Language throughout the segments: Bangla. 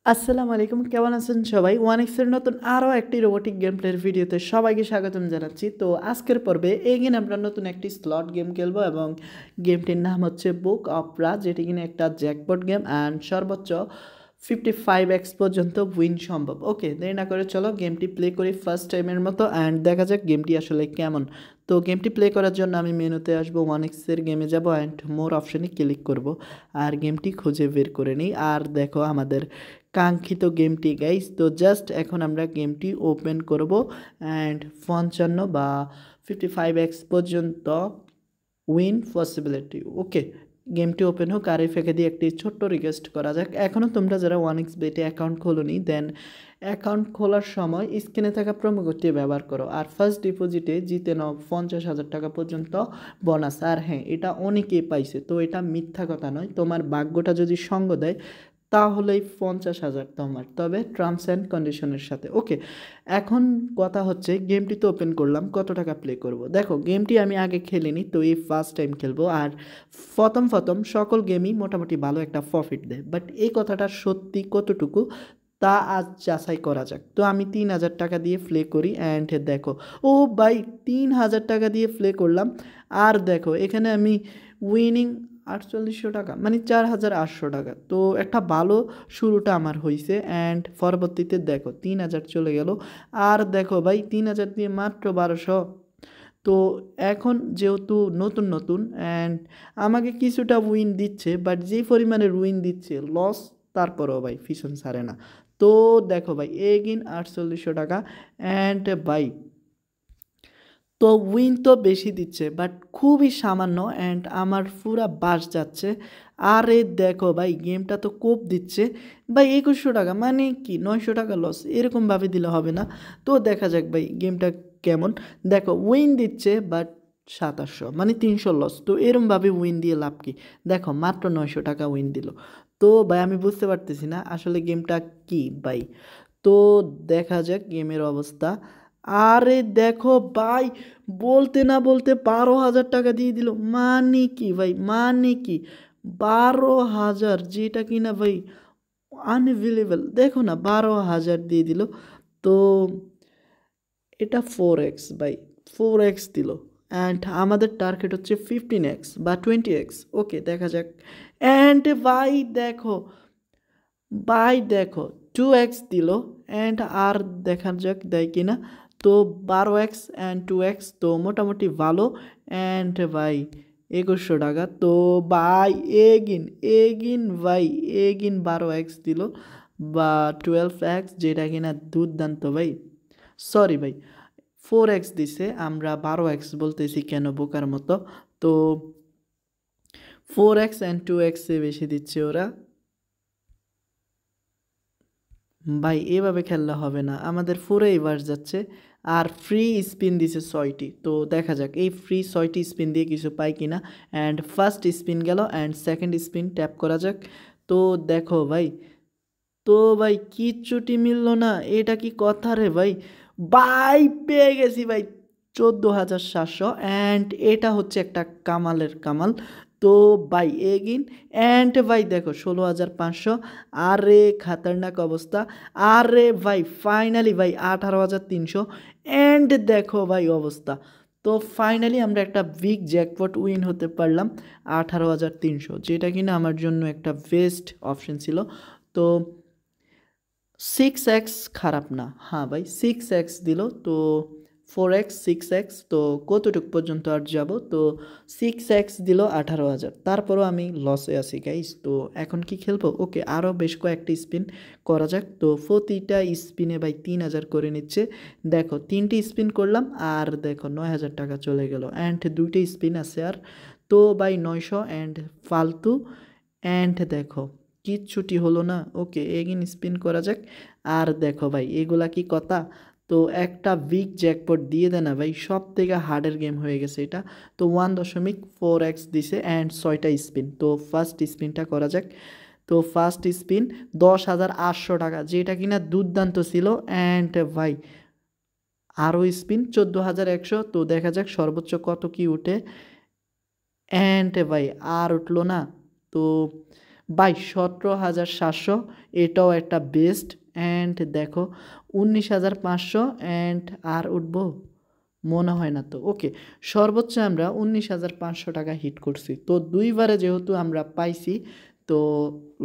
আসসালামু আলাইকুম, কেমন আছেন সবাই? ওয়ানিক্সের নতুন আরও একটি রোবোটিক গেম প্লের ভিডিওতে সবাইকে স্বাগতম জানাচ্ছি। তো আজকের পর্বে এগেন আমরা নতুন একটি স্লট গেম খেলবো এবং গেমটির নাম হচ্ছে বুক অফ রা, যেটি কিনা একটা জ্যাকপট গেম অ্যান্ড সর্বোচ্চ 55x পর্যন্ত উইন সম্ভব। ওকে, দেরি না করে চলো গেমটি প্লে করি ফার্স্ট টাইমের মতো অ্যান্ড দেখা যাক গেমটি আসলে কেমন। তো গেমটি প্লে করার জন্য আমি মেনুতে আসবো, ওয়ানিক্সের গেমে যাব অ্যান্ড মোর অপশানে ক্লিক করব আর গেমটি খুঁজে বের করে নিই। আর দেখো আমাদের কাঙ্ক্ষিত গেমটি গাইস। তো জাস্ট এখন আমরা গেমটি ওপেন করব অ্যান্ড 55 বা 55x পর্যন্ত উইন পসিবিলিটি। ওকে, গেমটি ওপেন হোক। আর এই ফাঁকে দিয়ে একটি ছোট্ট রিকোয়েস্ট করা যাক, এখনও তোমরা যারা ওয়ানিক্স বেটে অ্যাকাউন্ট খোলোনি দেন অ্যাকাউন্ট খোলার সময় স্ক্রিনে থাকা প্রোমো কোডটি ব্যবহার করো আর ফার্স্ট ডিপোজিটে জিতে নাও 50,000 টাকা পর্যন্ত বোনাস। আর হ্যাঁ, এটা অনেকেই পাইছে, তো এটা মিথ্যা কথা নয়। তোমার ভাগ্যটা যদি সঙ্গ দেয় তাহলেই 50,000 তোমার, তবে টার্মস অ্যান্ড কন্ডিশনের সাথে। ওকে, এখন কথা হচ্ছে গেমটি তো ওপেন করলাম, কত টাকা প্লে করব। দেখো গেমটি আমি আগে খেলিনি, তো এই ফার্স্ট টাইম খেলবো। আর প্রথম সকল গেমই মোটামুটি ভালো একটা প্রফিট দেয়, বাট এই কথাটা সত্যি কতটুকু তা আজ যাচাই করা যাক। তো আমি 3,000 টাকা দিয়ে প্লে করি অ্যান্ড দেখো, ও ভাই 3,000 টাকা দিয়ে প্লে করলাম আর দেখো এখানে আমি উইনিং 4800 টাকা, মানে 4,800 টাকা। তো একটা ভালো শুরুটা আমার হয়েছে অ্যান্ড পরবর্তীতে দেখো 3,000 চলে গেল। আর দেখো ভাই 3,000 দিয়ে মাত্র 1200। তো এখন যেহেতু নতুন নতুন অ্যান্ড আমাকে কিছুটা উইন দিচ্ছে, বাট যেই পরিমাণে উইন দিচ্ছে লস তারপরেও ভাই ফিশন ছাড়ে না। তো দেখো ভাই এগিন 4800 টাকা অ্যান্ড ভাই, তো উইন তো বেশি দিচ্ছে বাট খুবই সামান্য অ্যান্ড আমার পুরা বাস যাচ্ছে। আরে দেখো ভাই গেমটা তো কোপ দিচ্ছে ভাই 2100 টাকা, মানে কি 900 টাকা লস, এরকমভাবে দিলে হবে না। তো দেখা যাক ভাই গেমটা কেমন। দেখো উইন দিচ্ছে বাট 2700, মানে 300 লস। তো এরমভাবে উইন দিয়ে লাভ কি? দেখো মাত্র 900 টাকা উইন দিল। তো ভাই আমি বুঝতে পারতেছি না আসলে গেমটা কি ভাই। তো দেখা যাক গেমের অবস্থা। আরে দেখো ভাই, বলতে না বলতে 12,000 টাকা দিয়ে দিল, মানে কি ভাই, মানে কি 12,000, যেটা কিনা ভাই আনএভেলেবল। দেখো না 12,000 দিয়ে দিল। তো এটা 4x ভাই, 4x দিল অ্যান্ড আমাদের টার্গেট হচ্ছে 15x বা 20x। ওকে দেখা যাক। অ্যান্ড ভাই দেখো 2x দিল অ্যান্ড আর দেখা যাক দেয় কিনা। তো 12x অ্যান্ড 2x, তো মোটামুটি ভালো। অ্যান্ড ভাই 2100 টাকা। তো ভাই এগিন এগিন ভাই এগিন 12x দিল বা 12x, যেটা কিনা দুর্দান্ত ভাই। সরি ভাই, 4x দিছে, আমরা 12x বলতেছি কেন বোকার মতো। তো 4x অ্যান্ড 2x এ বেশি দিচ্ছে ওরা। ভাই এভাবে খেললে হবে না, আমাদের পুরো এভার্স যাচ্ছে। আর ফ্রি স্পিন দিছে 6টি, তো দেখা যাক এই ফ্রি 6টি স্পিন দিয়ে কিছু পাই কিনা। অ্যান্ড ফার্স্ট স্পিন গেল অ্যান্ড সেকেন্ড স্পিন ট্যাপ করা যাক। তো দেখো ভাই, তো ভাই কিচ্ছুটি মিলল না, এটা কি কথা রে ভাই। ভাই পেয়ে গেছি ভাই 14,700 অ্যান্ড এটা হচ্ছে একটা কামালের কামাল। তো ভাই এগিন অ্যান্ড ভাই দেখো 16,500। আরে খাতারনাক অবস্থা। আরে ভাই ফাইনালি ভাই 18,300 অ্যান্ড দেখো ভাই অবস্থা। তো ফাইনালি আমরা একটা বিগ জ্যাকপট উইন হতে পারলাম 18,300, যেটা কিনা আমার জন্য একটা বেস্ট অপশন ছিল। তো 6x খারাপ না, হ্যাঁ ভাই 6x দিল। তো 4x 6x, তো কতটুক পর্যন্ত আর যাব। তো 6x দিল 18,000, তারপরও আমি লসে আছি গাইস। তো এখন কি খেলবো? ওকে, আরও বেশ কয়েকটি স্পিন করা যাক। তো প্রতিটা স্পিনে ভাই 3,000 করে নিচ্ছে। দেখো 3টি স্পিন করলাম আর দেখো 9,000 টাকা চলে গেল অ্যান্ড 2টি স্পিন আছে আর। তো ভাই 900 অ্যান্ড ফালতু। অ্যান্ড দেখো কিচ্ছুটি হলো না। ওকে এগিন স্পিন করা যাক। আর দেখো ভাই এগুলা কি কথা। তো একটা বিগ জ্যাকপট দিয়ে দেয় না ভাই, সব থেকে হার্ডের গেম হয়ে গেছে এটা। তো 1.4x দিছে অ্যান্ড 6টা স্পিন। তো ফার্স্ট স্পিনটা করা যাক। তো ফার্স্ট স্পিন 10,800 টাকা, যেটা কিনা দুর্দান্ত ছিল। অ্যান্ড ভাই আরও স্পিন 14,100। তো দেখা যাক সর্বোচ্চ কত কি উঠে। অ্যান্ড ভাই আর উঠলো না। তো বাই 17,700, এটাও একটা বেস্ট। অ্যান্ড দেখো 19,500, অ্যান্ড আর উঠবো মনে হয় না তো। ওকে, সর্বোচ্চ আমরা 19,500 টাকা হিট করছি। তো দুইবারে যেহেতু আমরা পাইছি, তো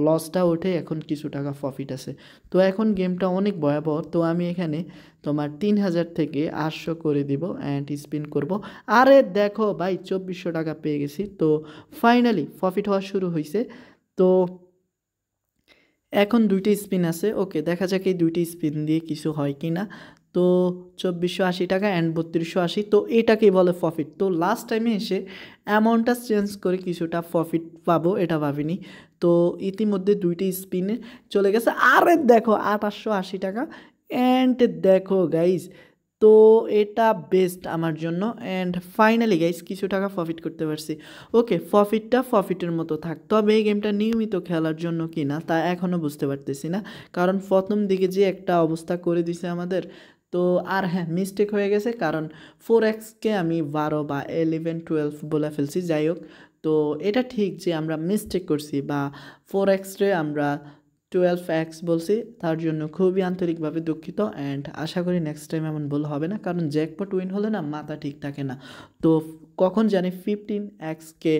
লসটা উঠে এখন কিছু টাকা প্রফিট আছে। তো এখন গেমটা অনেক ভয়াবহ। তো আমি এখানে তোমার 3,000 থেকে 800 করে দিব অ্যান্ড স্পিন করব। আরে দেখো ভাই 2,400 টাকা পেয়ে গেছি। তো ফাইনালি প্রফিট হওয়া শুরু হয়েছে। তো এখন 2টি স্পিন আছে। ওকে, দেখা যাক এই 2টি স্পিন দিয়ে কিছু হয় কি না। তো 2,480 টাকা অ্যান্ড 3,280, তো এটাকেই বলে প্রফিট। তো লাস্ট টাইমে এসে অ্যামাউন্টটা চেঞ্জ করে কিছুটা প্রফিট পাবো এটা ভাবিনি। তো ইতিমধ্যে 2টি স্পিনে চলে গেছে। আরে দেখো 2,880 টাকা। অ্যান্ড দেখো গাইজ, তো এটা বেস্ট আমার জন্য। অ্যান্ড ফাইনালি গাইজ কিছু টাকা প্রফিট করতে পারছি। ওকে, প্রফিটটা প্রফিটের মতো থাক, তবে এই গেমটা নিয়মিত খেলার জন্য কি না তা এখনও বুঝতে পারতেছি না। কারণ প্রথম দিকে যে একটা অবস্থা করে দিছে আমাদের। তো আর হ্যাঁ, মিস্টেক হয়ে গেছে, কারণ 4x-কে আমি 12 বা 11, 12 বলে ফেলছি। যাই হোক, তো এটা ঠিক যে আমরা মিস্টেক করছি, বা 4x-রে আমরা 12x বলছি, তার জন্য খুবই আন্তরিকভাবে দুঃখিত। অ্যান্ড আশা করি নেক্সট টাইম এমন ভুল হবে না, কারণ জ্যাকপট উইন হলে না মাথা ঠিক থাকে না। তো কখন জানি 15x-কে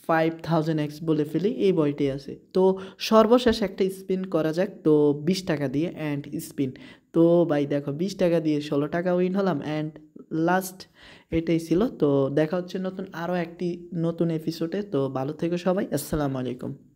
5,000x বলে ফেলি, এই বইটি আছে। তো সর্বশেষ একটা স্পিন করা যাক, তো 20 টাকা দিয়ে অ্যান্ড স্পিন। তো ভাই দেখো 20 টাকা দিয়ে 16 টাকা উইন হলাম। অ্যান্ড লাস্ট এটাই ছিল। তো দেখা হচ্ছে নতুন আরও একটি নতুন এপিসোডে। তো ভালো থেকো সবাই, আসসালামু আলাইকুম।